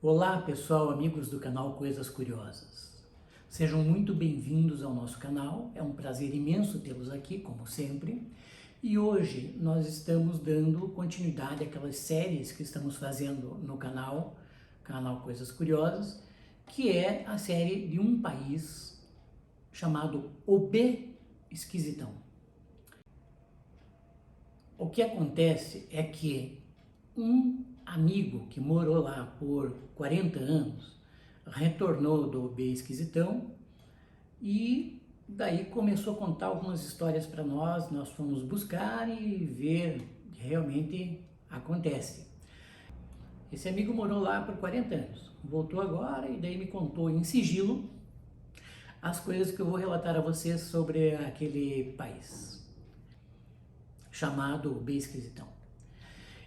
Olá pessoal, amigos do canal Coisas Curiosas. Sejam muito bem-vindos ao nosso canal, é um prazer imenso tê-los aqui, como sempre. E hoje nós estamos dando continuidade àquelas séries que estamos fazendo no canal Coisas Curiosas, que é a série de um país chamado O B Esquisitão. O que acontece é que um amigo que morou lá por 40 anos retornou do B Esquisitão e daí começou a contar algumas histórias para nós. Nós fomos buscar e ver o que realmente acontece. Esse amigo morou lá por 40 anos, voltou agora e daí me contou em sigilo as coisas que eu vou relatar a vocês sobre aquele país chamado B Esquisitão.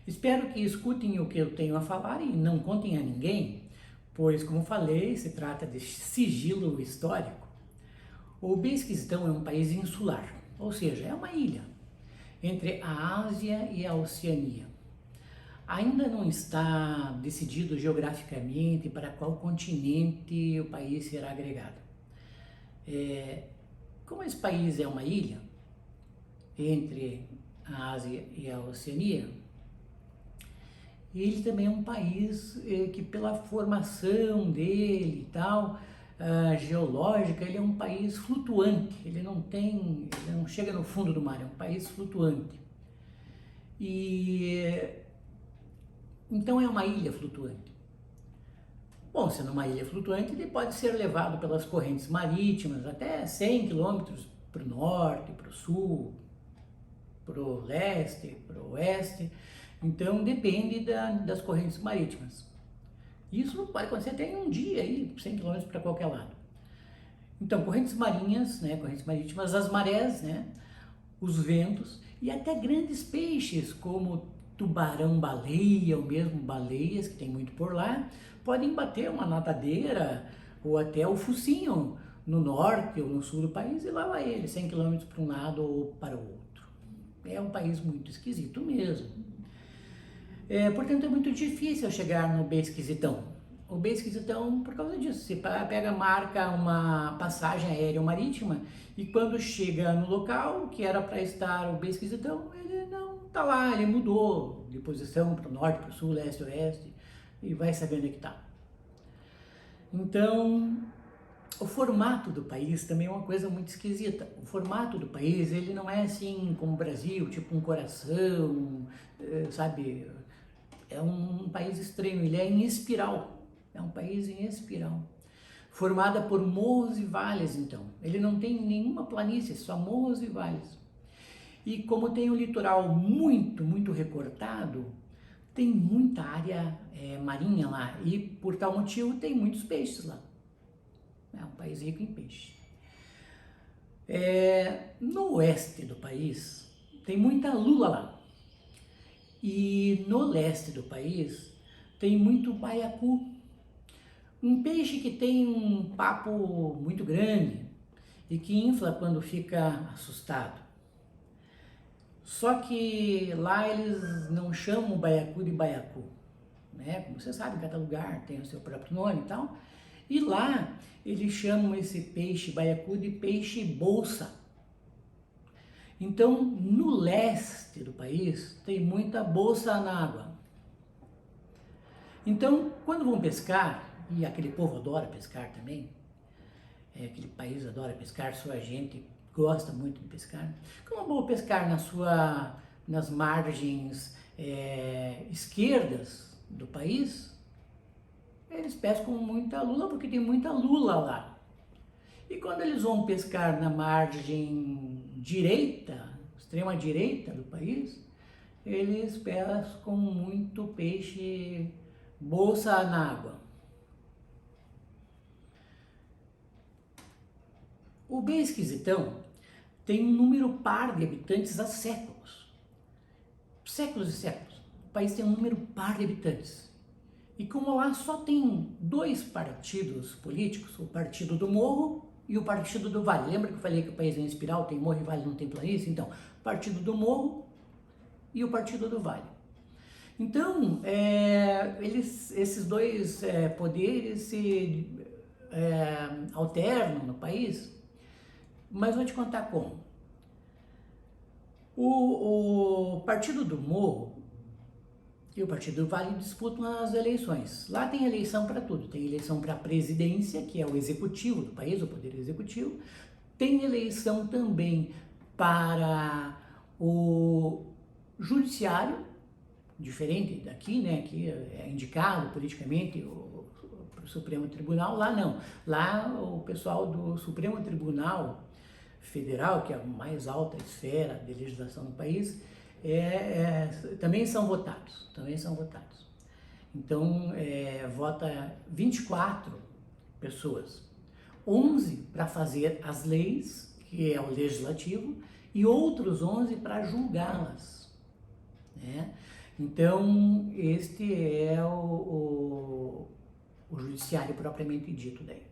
Espero que escutem o que eu tenho a falar e não contem a ninguém, pois, como falei, se trata de sigilo histórico. O B Esquisitão é um país insular, ou seja, é uma ilha entre a Ásia e a Oceania. Ainda não está decidido geograficamente para qual continente o país será agregado. Como esse país é uma ilha entre a Ásia e a Oceania, ele também é um país que, pela formação dele e tal, geológica, ele é um país flutuante, ele não chega no fundo do mar, é um país flutuante. Então é uma ilha flutuante. Bom, sendo uma ilha flutuante, ele pode ser levado pelas correntes marítimas até 100 quilômetros para o norte, para o sul, para o leste, para o oeste. Então depende das correntes marítimas. Isso pode acontecer até em um dia, aí, 100 km para qualquer lado. Então, correntes marinhas, correntes marítimas, as marés, os ventos e até grandes peixes como tubarão-baleia ou mesmo baleias, que tem muito por lá, podem bater uma nadadeira ou até o focinho no norte ou no sul do país e lá vai ele, 100 km para um lado ou para o outro. É um país muito esquisito mesmo. Portanto, é muito difícil chegar no B Esquisitão. O B Esquisitão, por causa disso, você marca uma passagem aérea ou marítima e quando chega no local que era para estar o B Esquisitão, ele não está lá, ele mudou de posição para o norte, para o sul, leste, oeste e vai saber onde é que está. Então, o formato do país também é uma coisa muito esquisita. O formato do país, ele não é assim como o Brasil, tipo um coração, sabe? É um país estranho, ele é em espiral, é um país em espiral, formada por morros e vales então. Ele não tem nenhuma planície, só morros e vales. E como tem o litoral muito recortado, tem muita área marinha lá e por tal motivo tem muitos peixes lá. É um país rico em peixe. No oeste do país tem muita lula lá. E no leste do país tem muito baiacu, um peixe que tem um papo muito grande e que infla quando fica assustado. Só que lá eles não chamam o baiacu de baiacu, Como você sabe, cada lugar tem o seu próprio nome e tal. E lá eles chamam esse peixe baiacu de peixe bolsa. Então, no leste do país, tem muita bolsa na água. Então, quando vão pescar, e aquele povo adora pescar também, aquele país adora pescar, sua gente gosta muito de pescar. Como vão pescar nas margens esquerdas do país, eles pescam muita lula, porque tem muita lula lá. E quando eles vão pescar na margem direita, extrema direita do país, eles pescam muito peixe bolsa na água. O B Esquisitão tem um número par de habitantes há séculos. Séculos e séculos. O país tem um número par de habitantes. E como lá só tem dois partidos políticos, o Partido do Morro e o Partido do Vale. Lembra que eu falei que o país é em espiral, tem morro e vale, não tem planície? Então, Partido do Morro e o Partido do Vale. Então, esses dois poderes se alternam no país, mas vou te contar como. O Partido do Morro e o Partido do Vale disputam as eleições. Lá tem eleição para tudo. Tem eleição para a presidência, que é o executivo do país, o poder executivo. Tem eleição também para o judiciário, diferente daqui, né, que é indicado politicamente para o Supremo Tribunal. Lá não. Lá o pessoal do Supremo Tribunal Federal, que é a mais alta esfera de legislação no país, também são votados. Então, vota 24 pessoas, 11 para fazer as leis, que é o legislativo, e outros 11 para julgá-las, né? Então, este é o judiciário propriamente dito daí.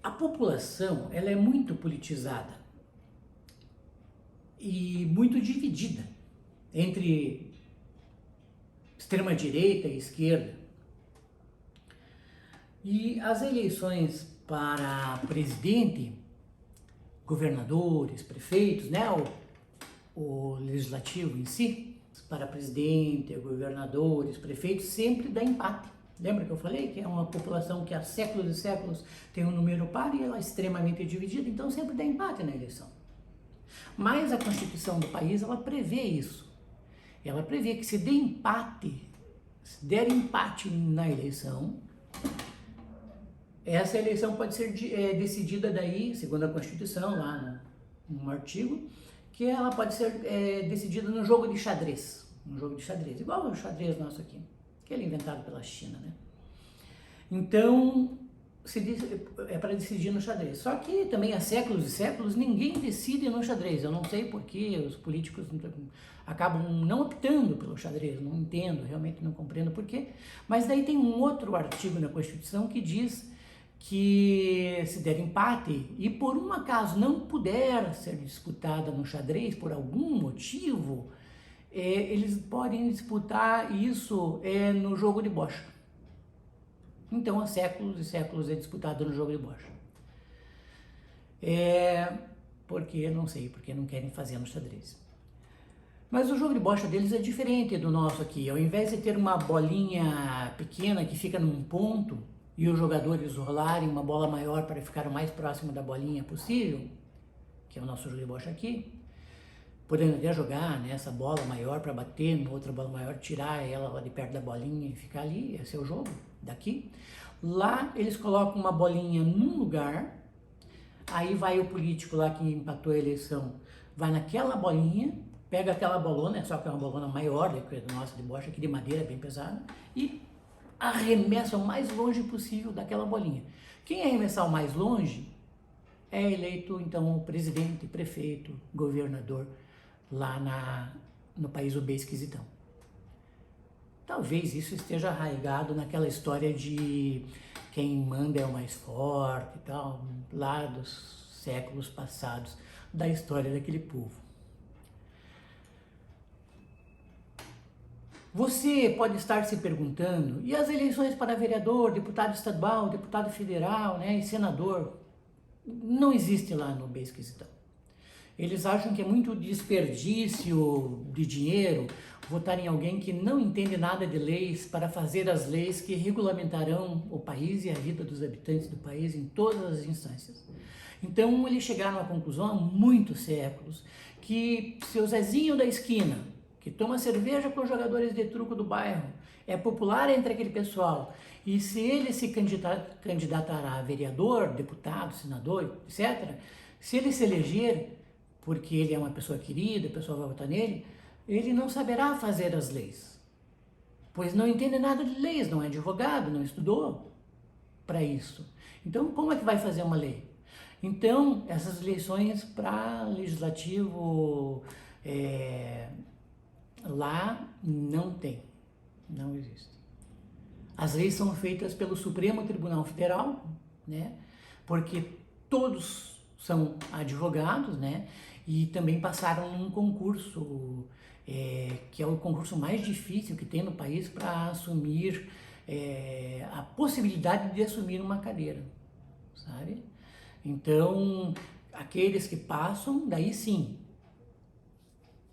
A população, ela é muito politizada e muito dividida entre extrema-direita e esquerda. E as eleições para presidente, governadores, prefeitos, né, o legislativo em si, para presidente, governadores, prefeitos, sempre dá empate. Lembra que eu falei que é uma população que há séculos e séculos tem um número par e ela é extremamente dividida, então sempre dá empate na eleição. Mas a Constituição do país, ela prevê isso. Ela prevê que se der empate na eleição, essa eleição pode ser decidida daí, segundo a Constituição, lá num artigo, que ela pode ser decidida no jogo de xadrez. Igual o xadrez nosso aqui, aquele inventado pela China, né? Então, é para decidir no xadrez. Só que também há séculos e séculos ninguém decide no xadrez. Eu não sei por que os políticos acabam não optando pelo xadrez, não entendo, realmente não compreendo por quê. Mas daí tem um outro artigo na Constituição que diz que se der empate e por um acaso não puder ser disputada no xadrez por algum motivo, eles podem disputar isso no jogo de bocha. Então há séculos e séculos é disputado no jogo de bocha. Porque, não sei, porque não querem fazer no xadrez. Mas o jogo de bocha deles é diferente do nosso aqui. Ao invés de ter uma bolinha pequena que fica num ponto e os jogadores rolarem uma bola maior para ficar o mais próximo da bolinha possível, que é o nosso jogo de bocha aqui, podendo até jogar, né, essa bola maior para bater numa outra bola maior, tirar ela lá de perto da bolinha e ficar ali, esse é o jogo daqui. Lá eles colocam uma bolinha num lugar, aí vai o político lá que empatou a eleição, vai naquela bolinha, pega aquela bolona, só que é uma bolona maior do que a nossa de bocha, aqui de madeira, bem pesada, e arremessa o mais longe possível daquela bolinha. Quem arremessar o mais longe é eleito, então, o presidente, prefeito, governador, lá no país o bem esquisitão. Talvez isso esteja arraigado naquela história de quem manda é o mais forte e tal, lá dos séculos passados, da história daquele povo. Você pode estar se perguntando, e as eleições para vereador, deputado estadual, deputado federal, né, e senador? Não existe lá no bem esquisitão. Eles acham que é muito desperdício de dinheiro votar em alguém que não entende nada de leis para fazer as leis que regulamentarão o país e a vida dos habitantes do país em todas as instâncias. Então eles chegaram à conclusão há muitos séculos que se o Zezinho da esquina, que toma cerveja com os jogadores de truco do bairro, é popular entre aquele pessoal, e se ele se candidatará a vereador, deputado, senador, etc., se ele se eleger, porque ele é uma pessoa querida, a pessoa vai votar nele, ele não saberá fazer as leis, pois não entende nada de leis, não é advogado, não estudou para isso. Então, como é que vai fazer uma lei? Então, essas eleições para legislativo lá não tem, não existe. As leis são feitas pelo Supremo Tribunal Federal, né? Porque todos são advogados, né? e também passaram num concurso, que é o concurso mais difícil que tem no país para assumir, a possibilidade de assumir uma cadeira, sabe? Então, aqueles que passam, daí sim,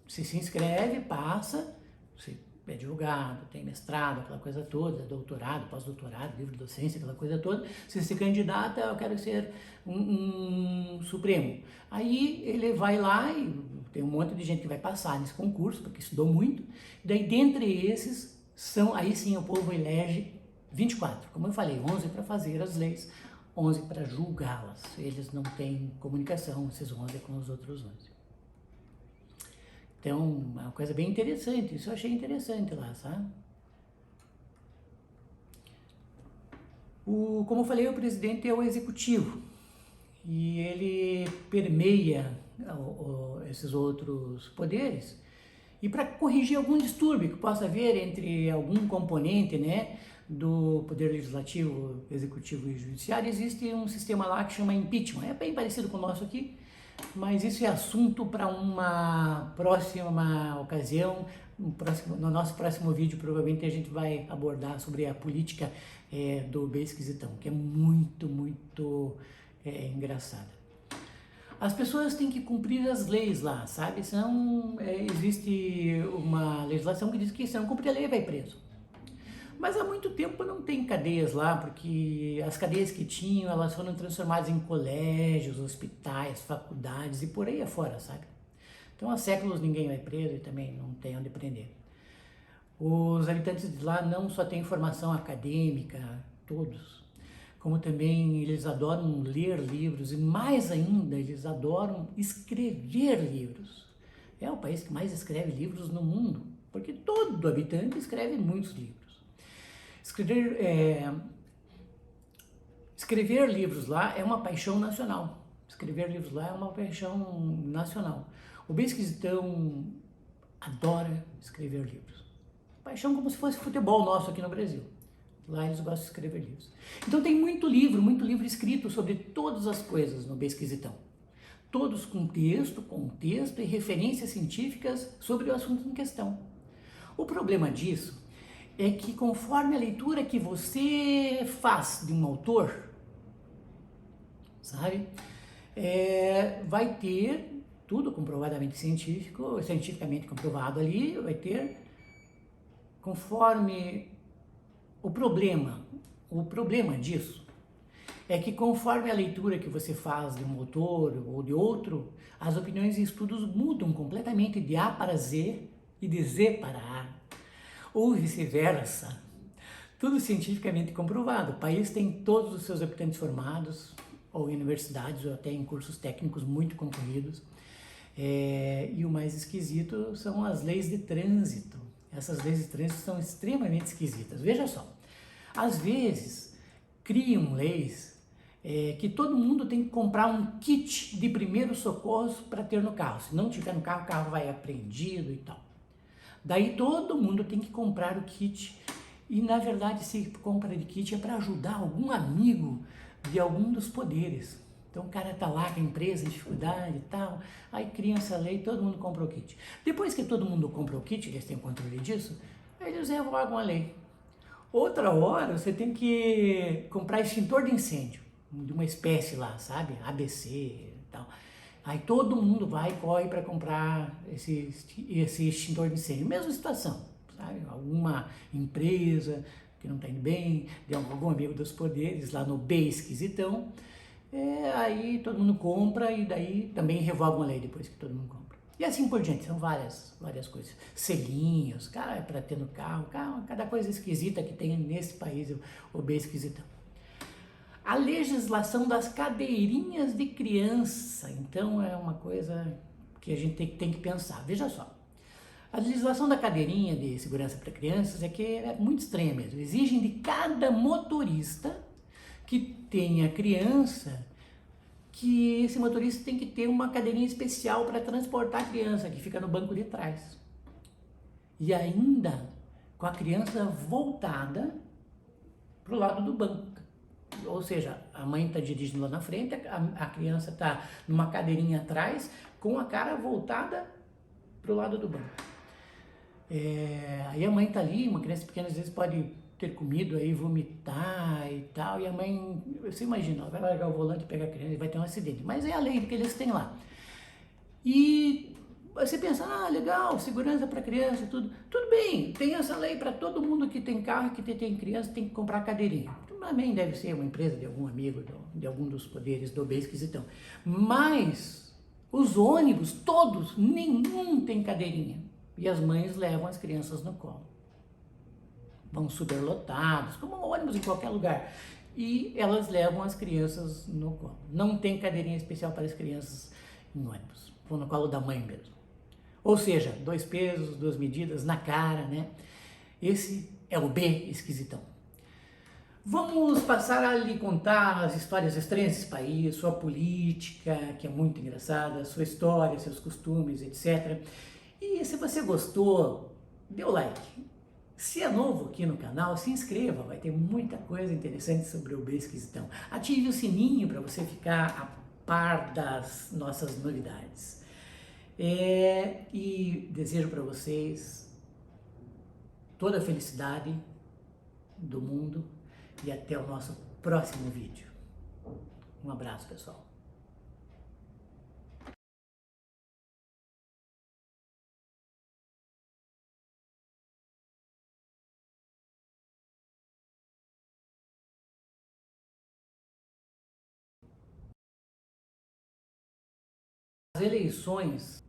você se inscreve, passa, você é advogado, tem mestrado, aquela coisa toda, doutorado, pós-doutorado, livre docência, aquela coisa toda. Você se candidata, eu quero ser um Supremo. Aí ele vai lá e tem um monte de gente que vai passar nesse concurso, porque estudou muito. Daí, dentre esses, aí sim o povo elege 24, como eu falei, 11 para fazer as leis, 11 para julgá-las. Eles não têm comunicação, esses 11 com os outros 11. Então, é uma coisa bem interessante, isso eu achei interessante lá, sabe? Como eu falei, o presidente é o executivo e ele permeia esses outros poderes. E para corrigir algum distúrbio que possa haver entre algum componente, né, do poder legislativo, executivo e judiciário, existe um sistema lá que chama impeachment. É bem parecido com o nosso aqui, mas isso é assunto para uma próxima ocasião. No nosso próximo vídeo, provavelmente a gente vai abordar sobre a política do bem esquisitão, que é muito, muito engraçada. As pessoas têm que cumprir as leis lá, sabe? Senão, existe uma legislação que diz que se não cumprir a lei, vai preso. Mas há muito tempo não tem cadeias lá, porque as cadeias que tinham, elas foram transformadas em colégios, hospitais, faculdades e por aí afora, sabe? Então há séculos ninguém vai preso e também não tem onde prender. Os habitantes de lá não só têm formação acadêmica, todos, como também eles adoram ler livros e mais ainda, eles adoram escrever livros. É o país que mais escreve livros no mundo, porque todo habitante escreve muitos livros. Escrever livros lá é uma paixão nacional. Escrever livros lá é uma paixão nacional. O bem esquisitão adora escrever livros. Paixão como se fosse futebol nosso aqui no Brasil. Lá eles gostam de escrever livros. Então tem muito livro escrito sobre todas as coisas no bem esquisitão. Todos com texto, contexto e referências científicas sobre o assunto em questão. O problema disso é que conforme a leitura que você faz de um autor, sabe, vai ter tudo comprovadamente cientificamente comprovado ali, vai ter conforme o problema disso é que conforme a leitura que você faz de um autor ou de outro, as opiniões e estudos mudam completamente de A para Z e de Z para A. Ou vice-versa. Tudo cientificamente comprovado. O país tem todos os seus habitantes formados, ou em universidades, ou até em cursos técnicos muito concorridos. E o mais esquisito são as leis de trânsito. Essas leis de trânsito são extremamente esquisitas. Veja só, às vezes criam leis que todo mundo tem que comprar um kit de primeiros socorros para ter no carro. Se não tiver no carro, o carro vai apreendido e tal. Daí todo mundo tem que comprar o kit e, na verdade, se compra de kit é para ajudar algum amigo de algum dos poderes. Então o cara tá lá com a empresa em dificuldade e tal, aí criam essa lei, todo mundo compra o kit. Depois que todo mundo compra o kit, eles têm controle disso, aí eles revogam a lei. Outra hora você tem que comprar extintor de incêndio, de uma espécie lá, sabe? ABC e tal. Aí todo mundo vai e corre para comprar esse extintor de incêndio. Mesma situação, sabe? Alguma empresa que não está indo bem, de algum amigo dos poderes, lá no bem esquisitão, aí todo mundo compra e daí também revogam a lei depois que todo mundo compra. E assim por diante, são várias coisas. Selinhos, cara, para ter no carro, cada coisa esquisita que tem nesse país, o bem esquisitão. A legislação das cadeirinhas de criança, então é uma coisa que a gente tem que pensar. Veja só, a legislação da cadeirinha de segurança para crianças é muito estranha mesmo. Exigem de cada motorista que tenha criança, que esse motorista tem que ter uma cadeirinha especial para transportar a criança, que fica no banco de trás. E ainda com a criança voltada para o lado do banco. ou seja, a mãe está dirigindo lá na frente, a criança está numa cadeirinha atrás, com a cara voltada para o lado do banco. Aí a mãe está ali, uma criança pequena às vezes pode ter comido aí, vomitar e tal, e a mãe, você imagina, ela vai largar o volante, pegar a criança e vai ter um acidente, mas é a lei que eles têm lá. E você pensa, legal, segurança para criança e tudo. Tudo bem, tem essa lei para todo mundo que tem carro, que tem criança, tem que comprar cadeirinha. Também deve ser uma empresa de algum amigo, de algum dos poderes do bem esquisitão. Mas os ônibus, todos, nenhum tem cadeirinha. E as mães levam as crianças no colo. Vão superlotados, como um ônibus em qualquer lugar. E elas levam as crianças no colo. Não tem cadeirinha especial para as crianças em ônibus. Vão no colo da mãe mesmo. Ou seja, 2 pesos, 2 medidas na cara, né? Esse é o B esquisitão. Vamos passar a lhe contar as histórias estranhas desse país, sua política, que é muito engraçada, sua história, seus costumes, etc. E se você gostou, dê o like. Se é novo aqui no canal, se inscreva, vai ter muita coisa interessante sobre o B esquisitão. Ative o sininho para você ficar a par das nossas novidades. E desejo para vocês toda a felicidade do mundo e até o nosso próximo vídeo. Um abraço, pessoal. As eleições